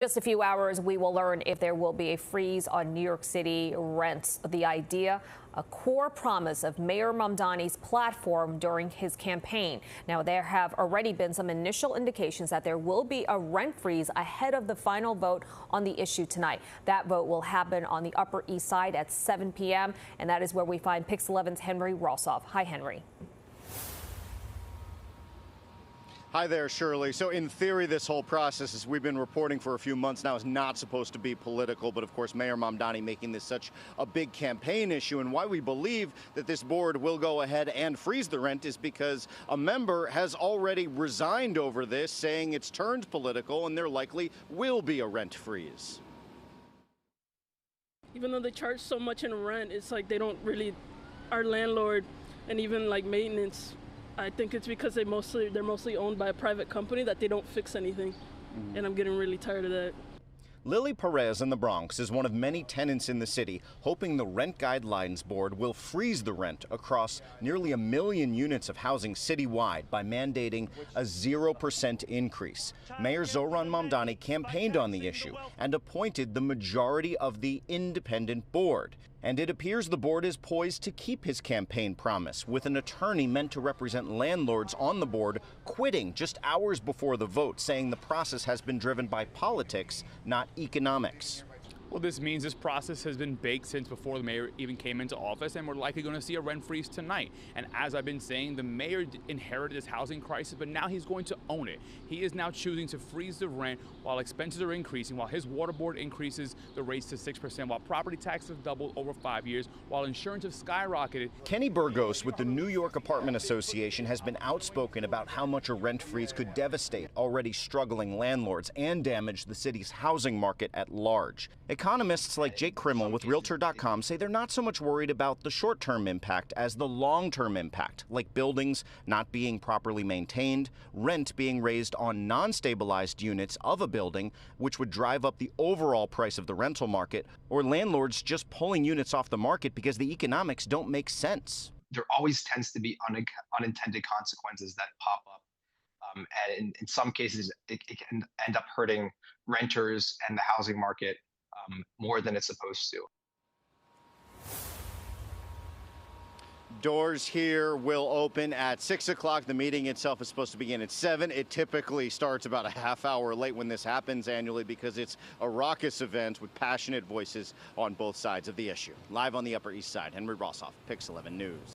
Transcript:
Just a few hours, we will learn if there will be a freeze on New York City rents. The idea, a core promise of Mayor Mamdani's platform during his campaign. Now, there have already been some initial indications that there will be a rent freeze ahead of the final vote on the issue tonight. That vote will happen on the Upper East Side at 7 p.m., and that is where we find Pix 11's Henry Rossoff. Hi, Henry. Hi there, Shirley. So in theory, this whole process, as we've been reporting for a few months now, is not supposed to be political. But of course, Mayor Mamdani making this such a big campaign issue. And why we believe that this board will go ahead and freeze the rent is because a member has already resigned over this, saying it's turned political and there likely will be a rent freeze. Even though they charge so much in rent, it's like they don't really, our landlord and even like maintenance, I think it's because they're mostly owned by a private company that they don't fix anything. And I'm getting really tired of that. Lily Perez in the Bronx is one of many tenants in the city, hoping the Rent Guidelines Board will freeze the rent across nearly 1 million units of housing citywide by mandating a 0% increase. Mayor Zohran Mamdani campaigned on the issue and appointed the majority of the independent board. And it appears the board is poised to keep his campaign promise, with an attorney meant to represent landlords on the board quitting just hours before the vote, saying the process has been driven by politics, not economics. Well, this means this process has been baked since before the mayor even came into office, and we're likely going to see a rent freeze tonight. And as I've been saying, the mayor inherited this housing crisis, but now he's going to own it. He is now choosing to freeze the rent while expenses are increasing, while his water board increases the rates to 6%, while property taxes have doubled over 5 years, while insurance has skyrocketed. Kenny Burgos with the New York Apartment Association has been outspoken about how much a rent freeze could devastate already struggling landlords and damage the city's housing market at large. Economists like Jake Krimmel with Realtor.com say they're not so much worried about the short-term impact as the long-term impact, like buildings not being properly maintained, rent being raised on non-stabilized units of a building, which would drive up the overall price of the rental market, or landlords just pulling units off the market because the economics don't make sense. There always tends to be unintended consequences that pop up. And in some cases, it can end up hurting renters and the housing market more than it's supposed to. Doors here will open at 6 o'clock. The meeting itself is supposed to begin at 7. It typically starts about a half hour late when this happens annually because it's a raucous event with passionate voices on both sides of the issue. Live on the Upper East Side, Henry Rossoff, Pix 11 News.